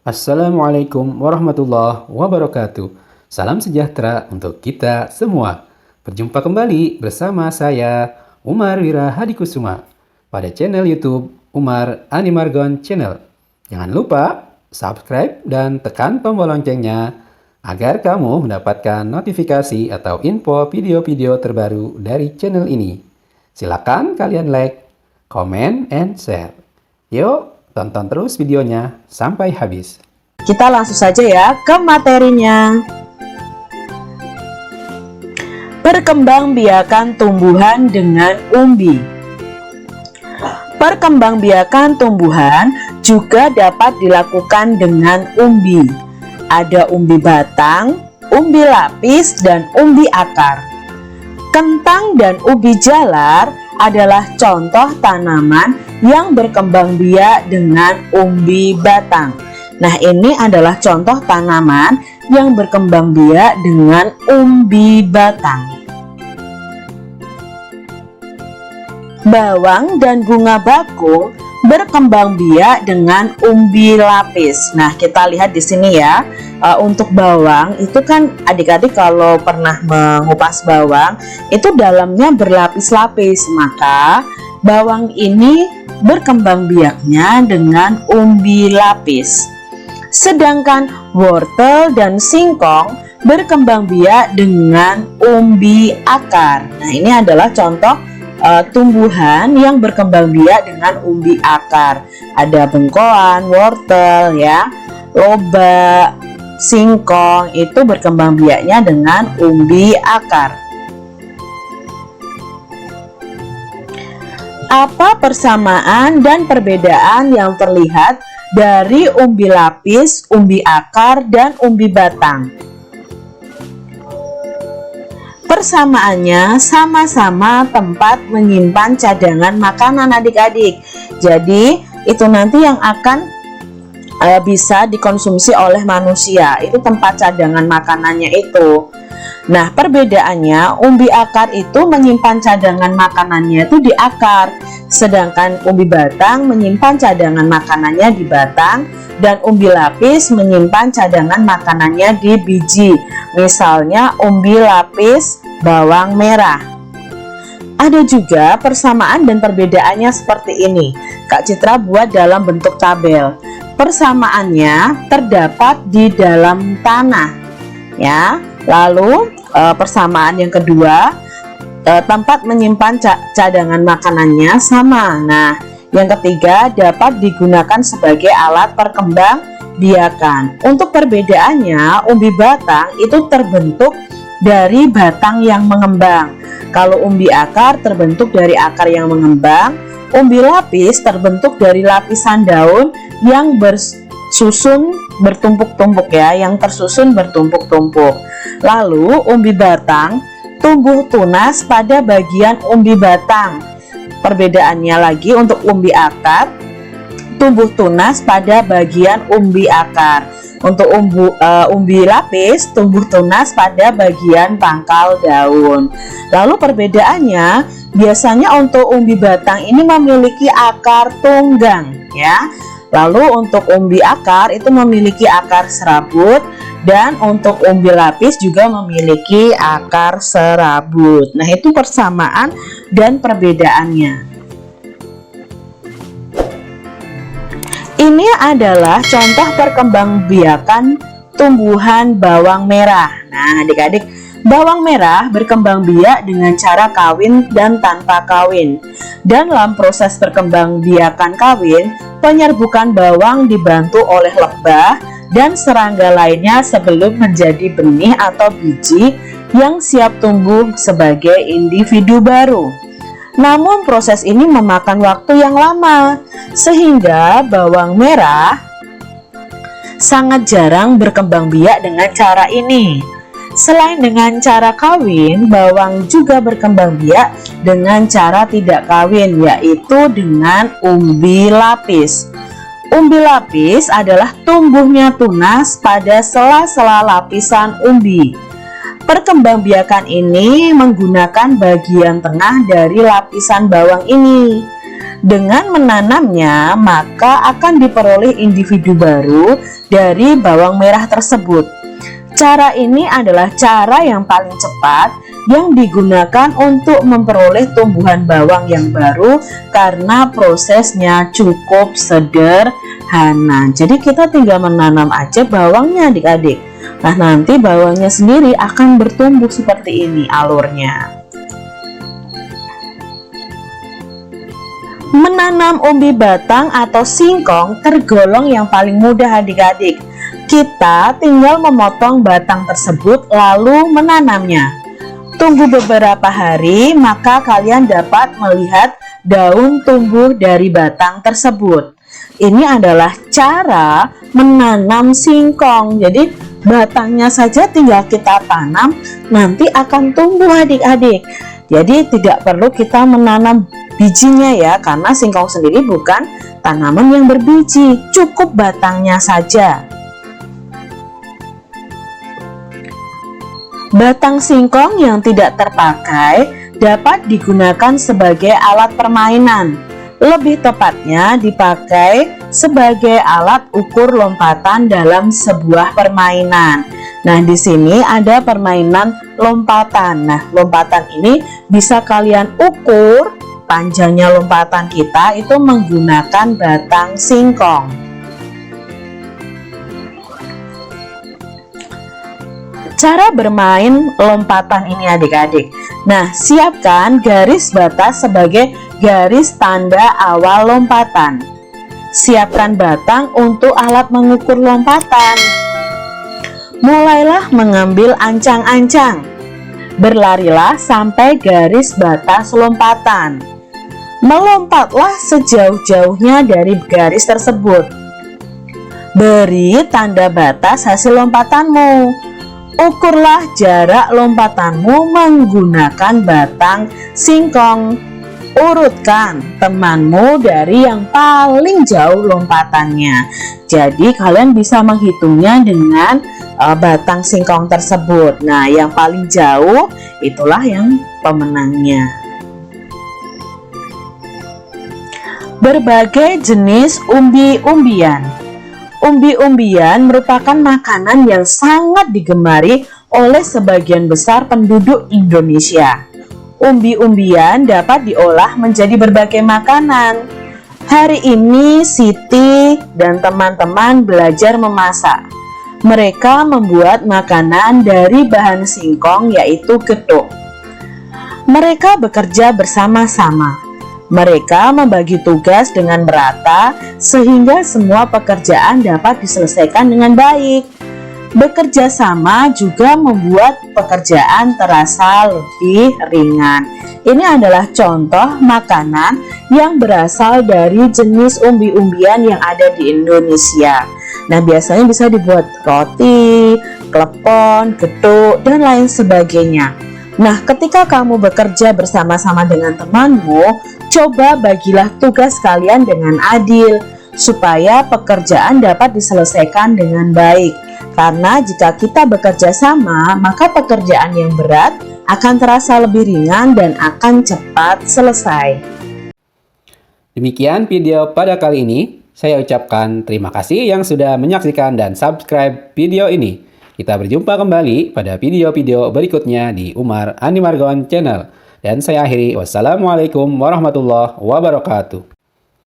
Assalamualaikum warahmatullahi wabarakatuh. Salam sejahtera untuk kita semua. Berjumpa kembali bersama saya, Umar Wira Hadikusuma, pada channel YouTube Umar Animargon Channel. Jangan lupa subscribe dan tekan tombol loncengnya agar kamu mendapatkan notifikasi atau info video-video terbaru dari channel ini. Silakan kalian like, comment, and share. Yuk, tonton terus videonya sampai habis. Kita langsung saja ya ke materinya. Perkembangbiakan tumbuhan dengan umbi. Perkembangbiakan tumbuhan juga dapat dilakukan dengan umbi. Ada umbi batang, umbi lapis, dan umbi akar. Kentang dan ubi jalar adalah contoh tanaman yang berkembang biak dengan umbi batang. Nah, ini adalah contoh tanaman yang berkembang biak dengan umbi batang. Bawang dan bunga bakung berkembang biak dengan umbi lapis. Nah, kita lihat di sini ya. Untuk bawang itu kan adik-adik kalau pernah mengupas bawang itu dalamnya berlapis-lapis, maka bawang ini berkembang biaknya dengan umbi lapis. Sedangkan wortel dan singkong berkembang biak dengan umbi akar. Nah, ini adalah contoh tumbuhan yang berkembang biak dengan umbi akar. Ada bengkoang, wortel ya, lobak, singkong itu berkembang biaknya dengan umbi akar. Apa persamaan dan perbedaan yang terlihat dari umbi lapis, umbi akar, dan umbi batang? Persamaannya sama-sama tempat menyimpan cadangan makanan adik-adik. Jadi itu nanti yang akan bisa dikonsumsi oleh manusia, itu tempat cadangan makanannya itu. Nah, perbedaannya umbi akar itu menyimpan cadangan makanannya itu di akar, sedangkan umbi batang menyimpan cadangan makanannya di batang, dan umbi lapis menyimpan cadangan makanannya di biji. Misalnya umbi lapis bawang merah. Ada juga persamaan dan perbedaannya seperti ini. Kak Citra buat dalam bentuk tabel. Persamaannya terdapat di dalam tanah ya. Lalu persamaan yang kedua, tempat menyimpan cadangan makanannya sama. Nah, yang ketiga dapat digunakan sebagai alat perkembang biakan. Untuk perbedaannya, umbi batang itu terbentuk dari batang yang mengembang. Kalau umbi akar terbentuk dari akar yang mengembang. Umbi lapis terbentuk dari lapisan daun yang bersusun bertumpuk-tumpuk ya, yang tersusun bertumpuk-tumpuk. Lalu umbi batang tumbuh tunas pada bagian umbi batang. Perbedaannya lagi untuk umbi akar tumbuh tunas pada bagian umbi akar. Untuk umbi lapis tumbuh tunas pada bagian pangkal daun. Lalu perbedaannya, biasanya untuk umbi batang ini memiliki akar tunggang ya. Lalu untuk umbi akar itu memiliki akar serabut, dan untuk umbi lapis juga memiliki akar serabut. Nah, itu persamaan dan perbedaannya. Ini adalah contoh perkembangbiakan tumbuhan bawang merah. Nah, adik-adik, bawang merah berkembang biak dengan cara kawin dan tanpa kawin. Dan dalam proses perkembangbiakan kawin, penyerbukan bawang dibantu oleh lebah dan serangga lainnya sebelum menjadi benih atau biji yang siap tumbuh sebagai individu baru. Namun proses ini memakan waktu yang lama, sehingga bawang merah sangat jarang berkembang biak dengan cara ini. Selain dengan cara kawin, bawang juga berkembang biak dengan cara tidak kawin, yaitu dengan umbi lapis. Umbi lapis adalah tumbuhnya tunas pada sela-sela lapisan umbi. Perkembangbiakan ini menggunakan bagian tengah dari lapisan bawang ini. Dengan menanamnya, maka akan diperoleh individu baru dari bawang merah tersebut. Cara ini adalah cara yang paling cepat yang digunakan untuk memperoleh tumbuhan bawang yang baru karena prosesnya cukup sederhana. Jadi kita tinggal menanam aja bawangnya adik-adik. Nah, nanti bawangnya sendiri akan bertumbuh seperti ini alurnya. Menanam umbi batang atau singkong tergolong yang paling mudah adik-adik. Kita tinggal memotong batang tersebut lalu menanamnya. Tunggu beberapa hari, maka kalian dapat melihat daun tumbuh dari batang tersebut. Ini adalah cara menanam singkong. Jadi batangnya saja tinggal kita tanam, nanti akan tumbuh adik-adik. Jadi tidak perlu kita menanam bijinya ya, karena singkong sendiri bukan tanaman yang berbiji, cukup batangnya saja. Batang singkong yang tidak terpakai dapat digunakan sebagai alat permainan. Lebih tepatnya dipakai sebagai alat ukur lompatan dalam sebuah permainan. Nah, di sini ada permainan lompatan. Nah, lompatan ini bisa kalian ukur panjangnya lompatan kita itu menggunakan batang singkong. Cara bermain lompatan ini adik-adik. Nah, siapkan garis batas sebagai garis tanda awal lompatan. Siapkan batang untuk alat mengukur lompatan. Mulailah mengambil ancang-ancang. Berlarilah sampai garis batas lompatan. Melompatlah sejauh-jauhnya dari garis tersebut. Beri tanda batas hasil lompatanmu. Ukurlah jarak lompatanmu menggunakan batang singkong. Urutkan temanmu dari yang paling jauh lompatannya. Jadi kalian bisa menghitungnya dengan batang singkong tersebut. Nah, yang paling jauh itulah yang pemenangnya. Berbagai jenis umbi-umbian. Umbi-umbian merupakan makanan yang sangat digemari oleh sebagian besar penduduk Indonesia. Umbi-umbian dapat diolah menjadi berbagai makanan. Hari ini Siti dan teman-teman belajar memasak. Mereka membuat makanan dari bahan singkong yaitu getuk. Mereka bekerja bersama-sama. Mereka membagi tugas dengan merata sehingga semua pekerjaan dapat diselesaikan dengan baik. Bekerja sama juga membuat pekerjaan terasa lebih ringan. Ini adalah contoh makanan yang berasal dari jenis umbi-umbian yang ada di Indonesia. Nah, biasanya bisa dibuat roti, klepon, getuk, dan lain sebagainya. Nah, ketika kamu bekerja bersama-sama dengan temanmu, coba bagilah tugas kalian dengan adil, supaya pekerjaan dapat diselesaikan dengan baik. Karena jika kita bekerja sama, maka pekerjaan yang berat akan terasa lebih ringan dan akan cepat selesai. Demikian video pada kali ini. Saya ucapkan terima kasih yang sudah menyaksikan dan subscribe video ini. Kita berjumpa kembali pada video-video berikutnya di Umar Animargon Channel. Dan saya akhiri, wassalamualaikum warahmatullahi wabarakatuh.